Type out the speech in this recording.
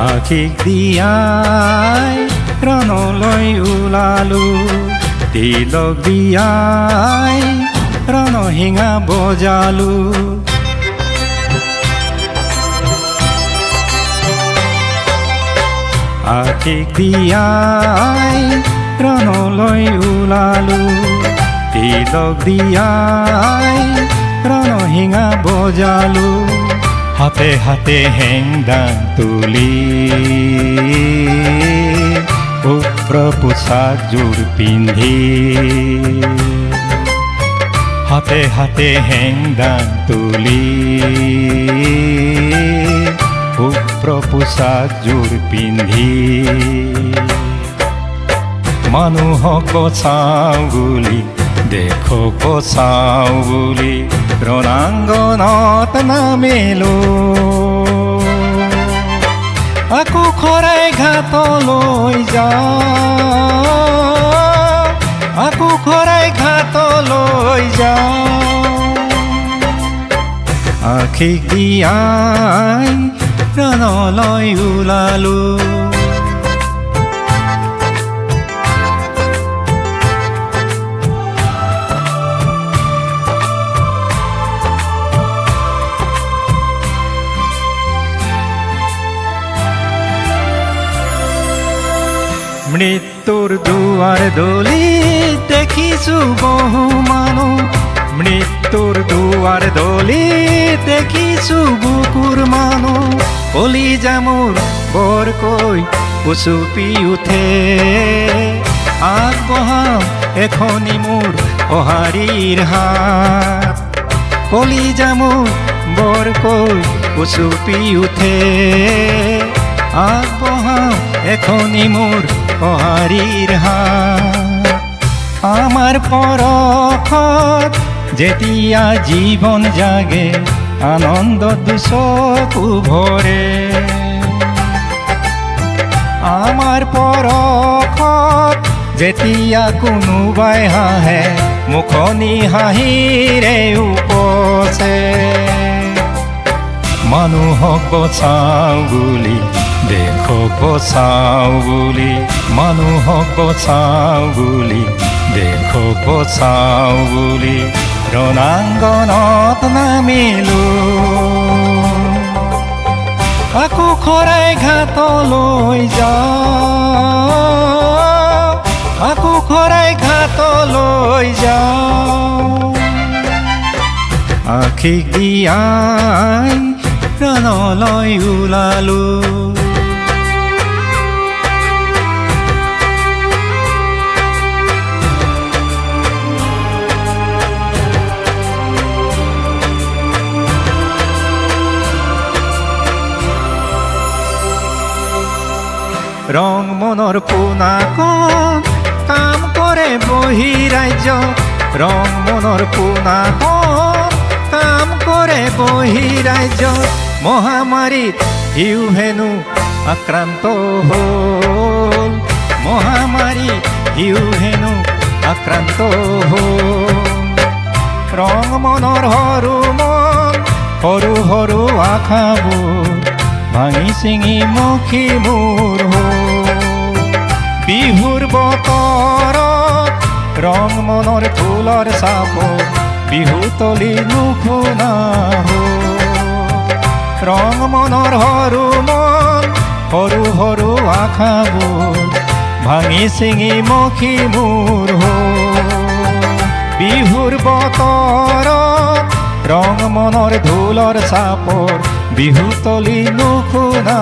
আশিক দিয়াই ৰণলৈ ওলালো, তিলক দিয়াই ৰণশিঙা বজালো। আশিক দিয়াই ৰণলৈ ওলালো, তিলক দিয়াই ৰণশিঙা বজালো। হাতে হাতে হেংদাং তুলি উপ্ৰ পোছাকযোৰ পিন্ধি, হাতে হাতে হেংদাং তুলি উপ্ৰ পোছাকযোৰ পিন্ধি, মানুহক বচাওঁ বুলি দেশক বচাওঁ বুলি ৰণাংগনত নামিলো। আকৌ খৰাই ঘাটলৈ যাওঁ, আকৌ খৰাই ঘাটলৈ যাওঁ। আশিক দিয়াই ৰণলৈ ওলালো, মৃত্যুৰ দুৱাৰ দলিত দেখিছো বহু মানুহ, মৃত্যুৰ দুৱাৰ দলিত দেখিছো বুকুৰ মানুহ। কলিজা মোৰ বৰকৈ উচুপি উঠে, আগবঢ়াম এখনি মোৰ সঁহাৰিৰ হাত। কলিজা মোৰ বৰকৈ উচুপি উঠে, আগবঢ়াম এখনি মোৰ সঁহাৰিৰ হাত। আমাৰ পৰশত যেতিয়া জীৱন জাগে, আনন্দত দুচকু ভৰে। আমাৰ পৰশত যেতিয়া কোনোবাই হাঁহে, মুখনি হাঁহিৰে উপচে। মানুহক বচাওঁ বুলি দেশক বচাওঁ বুলি, মানুহক বচাওঁ বুলি দেশক বচাওঁ বুলি ৰণাংগনত নামিলো। আকৌ খৰাই ঘাটলৈ যাওঁ, আকৌ খৰাই ঘাটলৈ যাওঁ। আশিক দিয়াই ৰণলৈ ওলালো, ৰং মনৰ পোনাকত কাম কৰে বহিৰাজ্য, ৰং মনৰ পোনাকত কাম কৰে বহিৰাজ্য। মহামাৰীত সিও হেনো আক্ৰান্ত হ'ল, মহামাৰীত সিও হেনো আক্ৰান্ত হ'ল। ৰং মনৰ সৰু মন, সৰু সৰু আশাবোৰ ভাঙি চিঙি মুখী মোৰ হ'ল। বিহুৰ বতৰত ৰং মনৰ ফুলৰ চাপত বিহুতলী নুশুনা হ'ল। ৰং মনৰ সৰু মন, সৰু সৰু আশাবোৰ ভাঙি চিঙি মুখী মোৰ হ'ল। বিহুৰ বতৰত ৰং মনৰ ঢোলৰ চাপৰ বিহুতলী নুশুনা